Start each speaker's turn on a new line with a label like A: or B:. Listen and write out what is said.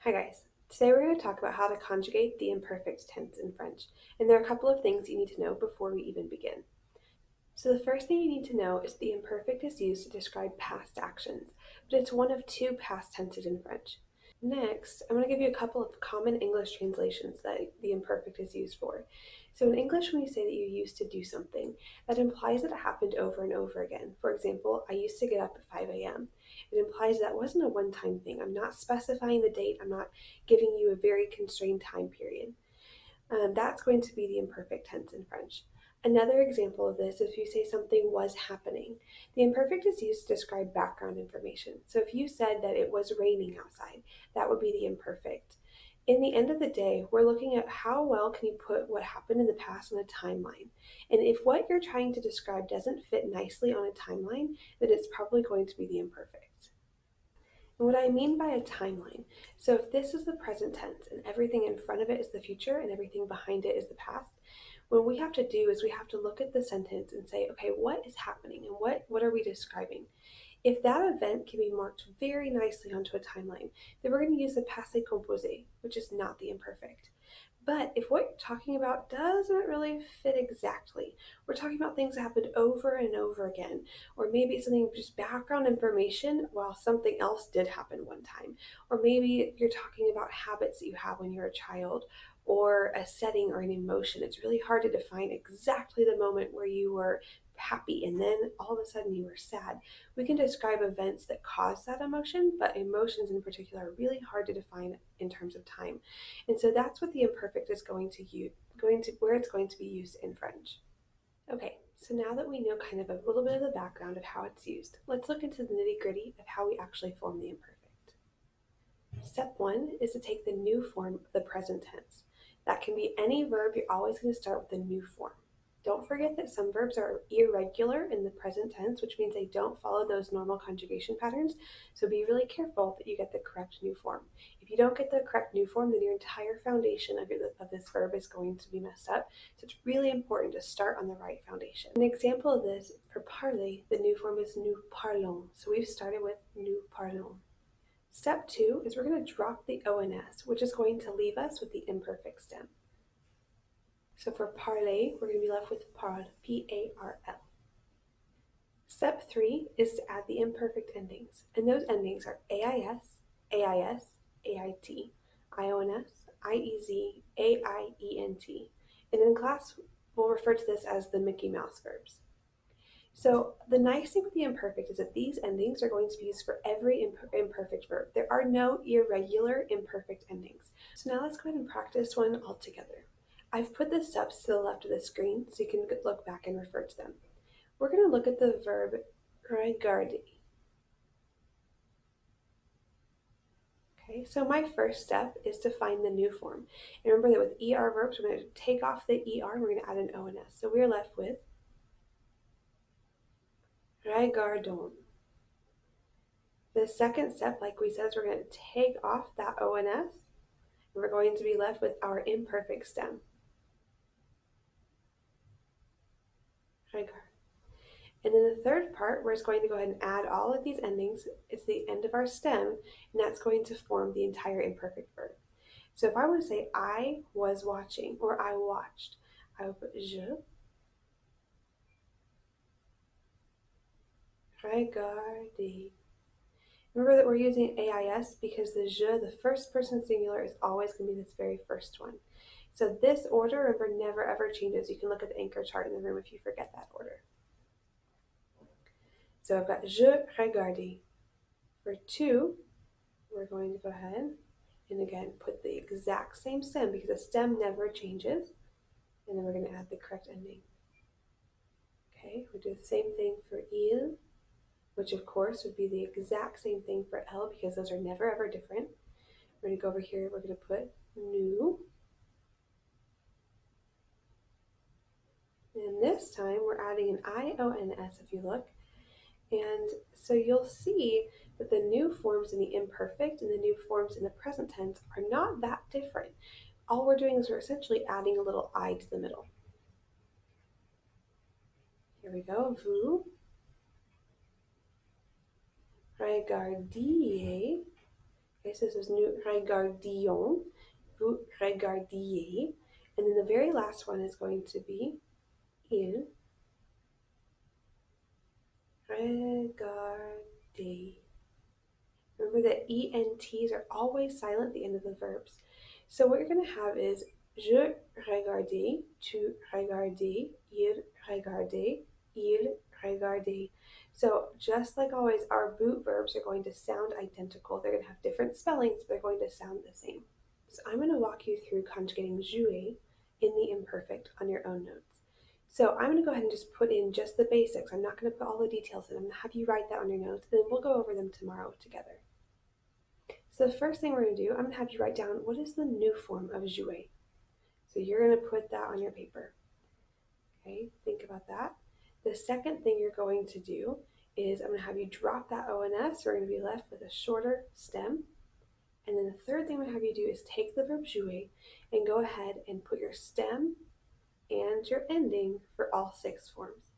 A: Hi guys. Today we're going to talk about how to conjugate the imperfect tense in French. And there are a couple of things you need to know before we even begin. So the first thing you need to know is the imperfect is used to describe past actions, but it's one of two past tenses in French. Next, I'm going to give you a couple of common English translations that the imperfect is used for. So in English, when you say that you used to do something, that implies that it happened over and over again. For example, I used to get up at 5 a.m. It implies that wasn't a one-time thing. I'm not specifying the date. I'm not giving you a very constrained time period. That's going to be the imperfect tense in French. Another example of this is if you say something was happening. The imperfect is used to describe background information. So if you said that it was raining outside, that would be the imperfect. In the end of the day, we're looking at how well can you put what happened in the past on a timeline. And if what you're trying to describe doesn't fit nicely on a timeline, then it's probably going to be the imperfect. And what I mean by a timeline, so if this is the present tense and everything in front of it is the future and everything behind it is the past, what we have to do is we have to look at the sentence and say, okay, what is happening and what are we describing? If that event can be marked very nicely onto a timeline, then we're going to use the passé composé, which is not the imperfect. But if what you're talking about doesn't really fit exactly, we're talking about things that happened over and over again, or maybe it's something just background information while something else did happen one time, or maybe you're talking about habits that you have when you're a child, or a setting or an emotion. It's really hard to define exactly the moment where you were happy and then all of a sudden you were sad. We can describe events that cause that emotion, but emotions in particular are really hard to define in terms of time. And so that's what the imperfect is where it's going to be used in French. Okay, so now that we know kind of a little bit of the background of how it's used, let's look into the nitty-gritty of how we actually form the imperfect. Step one is to take the new form of the present tense. That can be any verb. You're always going to start with the new form. Don't forget that some verbs are irregular in the present tense, which means they don't follow those normal conjugation patterns. So be really careful that you get the correct new form. If you don't get the correct new form, then your entire foundation of this verb is going to be messed up. So it's really important to start on the right foundation. An example of this for parler, the new form is nous parlons. So we've started with nous parlons. Step two is we're going to drop the ONS, which is going to leave us with the imperfect stem. So for parler, we're going to be left with parle, P-A-R-L. Step three is to add the imperfect endings, and those endings are AIS, AIS, AIT, IONS, IEZ, AIENT. And in class, we'll refer to this as the Mickey Mouse verbs. So the nice thing with the imperfect is that these endings are going to be used for every imperfect verb. There are no irregular imperfect endings. So now let's go ahead and practice one all together. I've put the steps to the left of the screen so you can look back and refer to them. We're going to look at the verb regarder. Okay, so my first step is to find the new form. And remember that with ER verbs, we're going to take off the ER and we're going to add an ONS. So we're left with regardons. The second step, like we said, is we're going to take off that ONS and we're going to be left with our imperfect stem. Regard. And then the third part, we're just going to go ahead and add all of these endings. It's the end of our stem, and that's going to form the entire imperfect verb. So if I want to say I was watching or I watched, I would put je regardais. Remember that we're using AIS because the je, the first person singular, is always going to be this very first one. So this order, remember, never ever changes. You can look at the anchor chart in the room if you forget that order. So I've got je regardais. For two, we're going to go ahead and again put the exact same stem because the stem never changes. And then we're going to add the correct ending. Okay, we'll do the same thing for il, which of course would be the exact same thing for L because those are never ever different. We're going to go over here, we're going to put nous. And this time we're adding an IONS if you look. And so you'll see that the new forms in the imperfect and the new forms in the present tense are not that different. All we're doing is we're essentially adding a little I to the middle. Here we go, vous regardiez Okay, so this is nous regardions, vous regardiez. And then the very last one is going to be il regardait. Remember that ENTs are always silent at the end of the verbs. So what you're going to have is je regardais, tu regardais, il regardait. So just like always, our boot verbs are going to sound identical. They're going to have different spellings, but they're going to sound the same. So I'm going to walk you through conjugating jouer in the imperfect on your own notes. So I'm going to go ahead and just put in just the basics. I'm not going to put all the details in. I'm going to have you write that on your notes, and then we'll go over them tomorrow together. So the first thing we're going to do, I'm going to have you write down what is the new form of jouer. So you're going to put that on your paper. Okay, think about that. The second thing you're going to do is I'm going to have you drop that ONS. We're going to be left with a shorter stem. And then the third thing I'm going to have you do is take the verb jouer and go ahead and put your stem and your ending for all 6 forms.